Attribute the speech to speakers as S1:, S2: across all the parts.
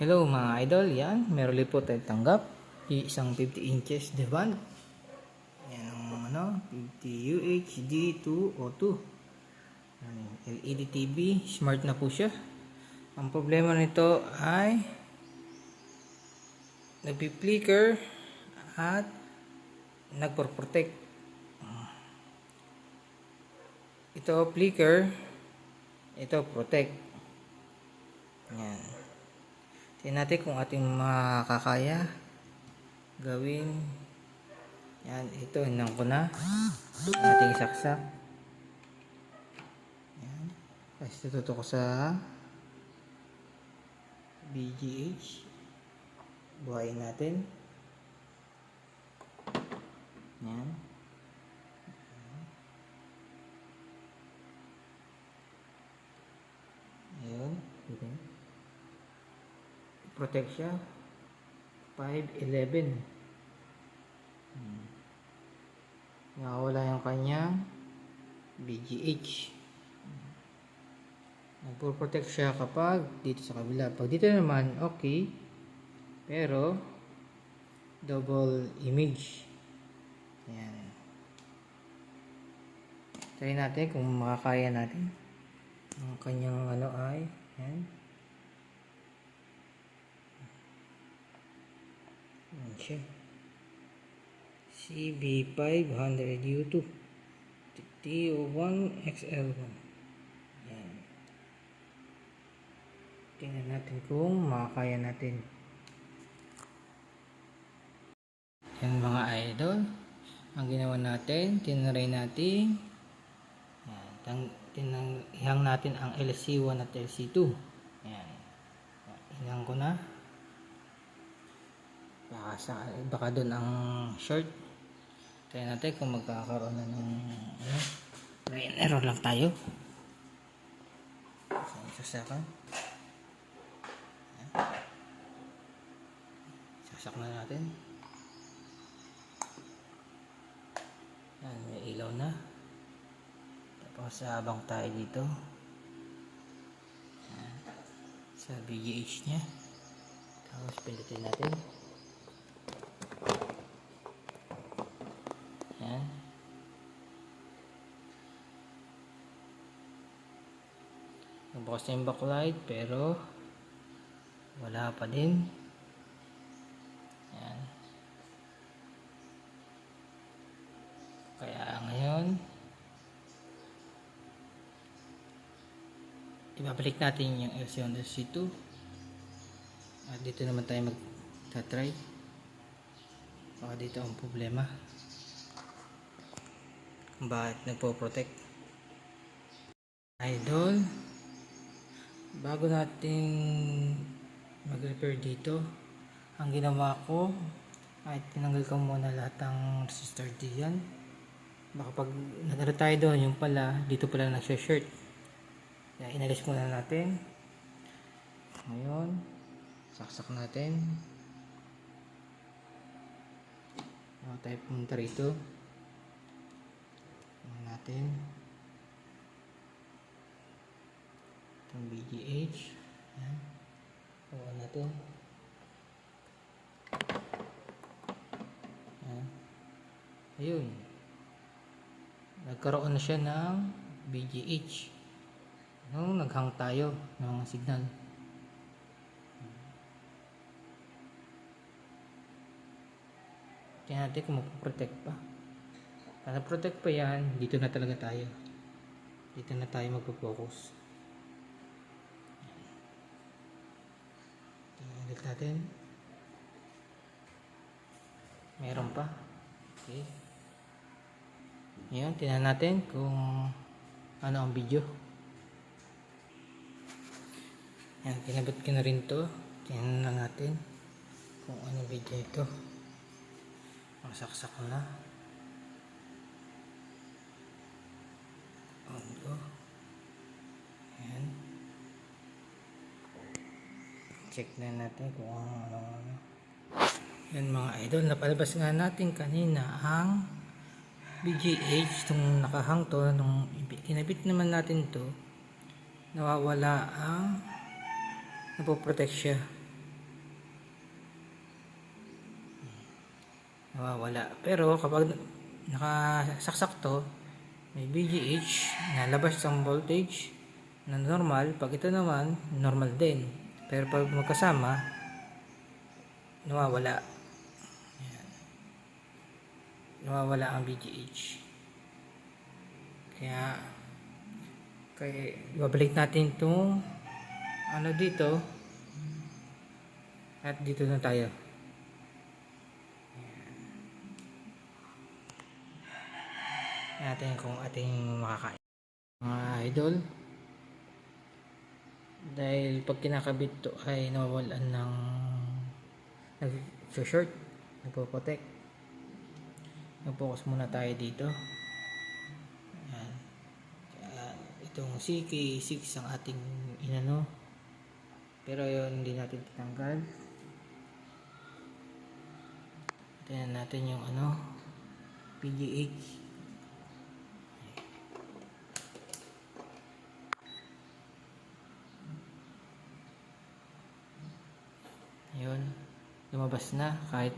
S1: Hello mga idol, yan, meron ulit po tayo tanggap isang 50 inches Devant. Yan ang 50 UHD 202. LED TV, smart na po siya. Ang problema nito ay nagpi-flicker at nagpo-protect. Ito flicker, ito protect. Yan. Tingnan natin kung ating makakaya gawin. Yan, ito hinang ko na ating saksak. Yan. Tapos tututok ko sa BGH. Buhayin natin. Yan. Ayun. Okay. Protect siya 511. Nakawala yung kanyang BGH. Nagpo-protect siya kapag dito sa kabila. Pag dito naman okay, pero double image. Yan. Try natin kung makakaya natin. Ang kanyang ay yan. Yan siya. CB500U2 TO1XL1. Yan. Tingnan natin kung makakaya natin. Yan mga idol. Ang ginawa natin, tinry natin. Ihang natin ang LC1 at LC2. Yan. Ihang ko na. Baka doon ang short. Try natin kung magkakaroon na ng try and error lang tayo. Sasakan. Sasak na natin. Yan, may ilaw na. Tapos habang tayo dito. Yan. Sa BGH nya. Tapos pindutin natin. Yan. Nagbukas na yung backlight pero wala pa din. Yan. Kaya ngayon ibabalik natin yung LC1 LC2 at dito naman tayo magta-try. Baka dito ang problema kung bakit nagpo-protect. Idol, bago natin mag-repair dito, ang ginawa ko ay tinanggal ko muna lahat ng resistor diyan. Baka pag nag-ano tayo doon, yung pala dito pala nagsha-short. Kaya inalis muna natin. Ngayon saksak natin. Tayo pumunta rito natin itong BGH. Yan. Gawa natin. Yan. Ayun. Nagkaroon na siya ng BGH. Nung naghang tayo ng signal. Tingnan natin kung mapoprotect pa. Para protect pa yan, dito na talaga tayo. Dito na tayo magpo-focus. Tingnan natin. Meron pa. Okay. Ngayon, tingnan natin kung ano ang video. Yan, kinabit ko na rin to. Tingnan na natin kung ano video ito. Masaksak na. Ondo. Yan. Check na natin kung ano. Yan mga idol, napalabas nga natin kanina ang BGH, itong nakahang to. Nung kinabit naman natin to, nawawala ang napoprotect siya. nawawala. Pero kapag nakasaksak to, may VGH na labas ang voltage na normal. Pag ito naman, normal din. Pero pag magkasama, nawawala. Ayan. Nawawala ang VGH. Kaya babalik natin itong ano dito. At dito na tayo. Natin kung ating makakain. Mga idol, dahil pag kinakabit to ay nawawalan ng nag-short, nagpo-protect. Nag-focus muna tayo dito. Ayan. Itong CK6 ang ating inano, pero yun hindi natin tinanggal. Tingnan natin yung ano, PGH. Ayun, lumabas na kahit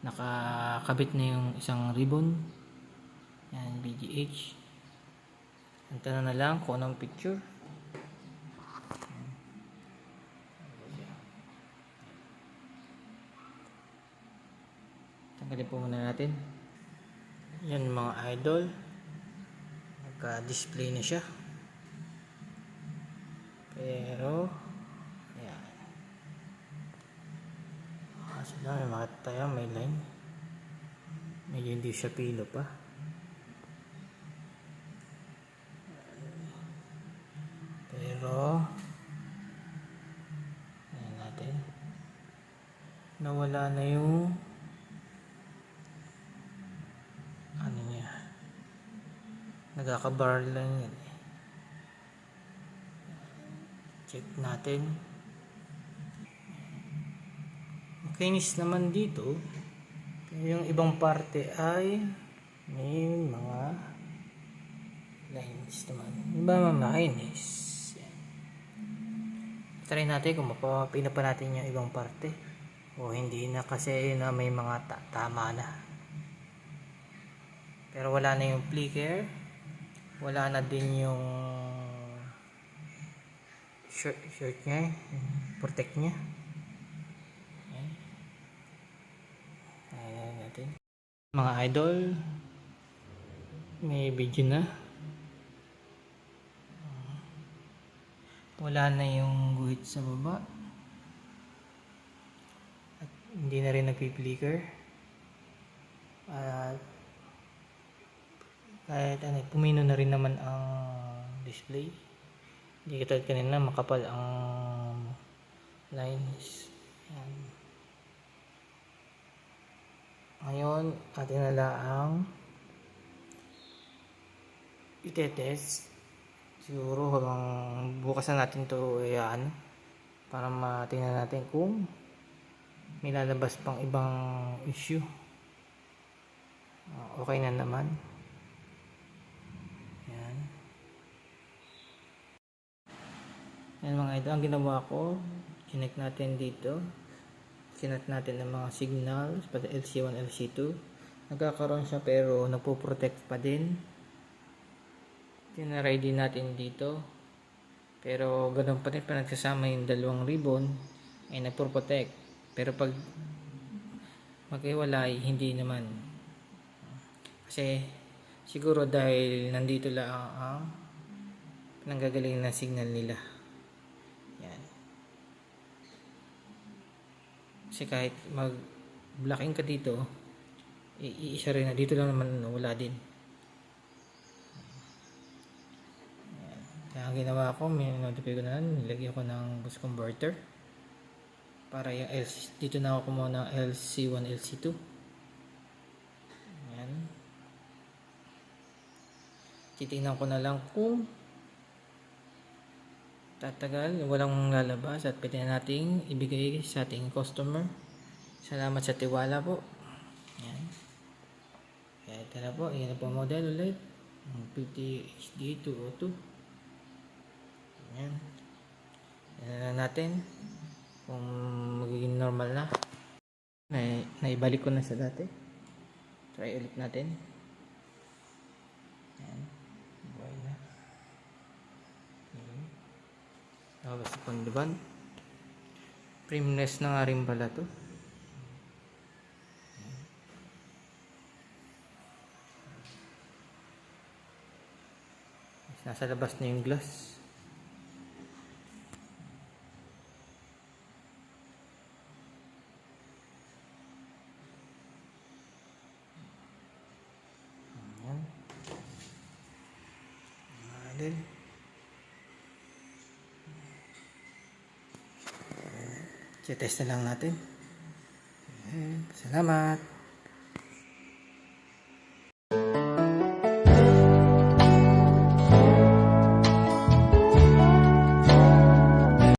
S1: nakakabit na yung isang ribbon. Yan, BGH. Antay na lang kung anong picture. Tanggalin po muna natin. Yan mga idol, nagka-display na siya. Pero ayan, kaso lang may makita tayo, may line. Medyo hindi siya pilo pa. Pero ayan natin, nawala na yung ano niya, nagkakabar lang yan. Check natin. Makinis naman dito. Yung ibang parte ay may mga lines naman. Iba mga makinis. Try natin kung mapapina pa natin yung ibang parte o hindi na, kasi na may mga tama na. Pero wala na yung flicker, wala na din yung shirt nya, protect nya. Ayan natin. Mga idol, may video na. Wala na yung guhit sa baba. At hindi na rin nagpi-flicker. At kahit ano, pumino na rin naman ang display. Hindi katulad kanina makapal ang lines. Ayan. Ngayon, atin na lang itetest. Siguro hanggang bukas na natin to ayan, para matingnan natin kung may lalabas pang ibang issue. Okay na naman. Ayan. Ayan mga idol, ang ginawa ko, connect natin dito. Connect natin ang mga signals, pati LC1, LC2. Nagkakaroon siya pero nagpo-protect pa din. Tinaray din natin dito. Pero ganun pa rin, pa nagsasama yung dalawang ribbon ay nagpo-protect. Pero pag maghiwalay, hindi naman. Kasi siguro dahil nandito lang ang nanggagaling na signal nila. Yan. Kasi kahit mag-blocking ka dito, iisa rin na dito lang naman wala din. Yan. Kaya ang ginawa ko, may notify ko na, nilagyan ko ng boost converter para yung LC, dito na ako kumuha ng LC1, LC2. Yan. Titingnan ko na lang kung tatagal, walang lalabas, at pwede na nating ibigay sa ating customer. Salamat sa tiwala po. Yan. Kaya ito na po, yan na po model ulit, 50HD202. Yan. Yan na natin kung magiging normal na. Naibalik ko na sa dati. Try ulit natin. Ayan. Buhay na. Tapos pandiban. Frameless na nga rin pala to. Nasa labas na yung glass. Ayan. Ayan. Test na lang natin. Salamat.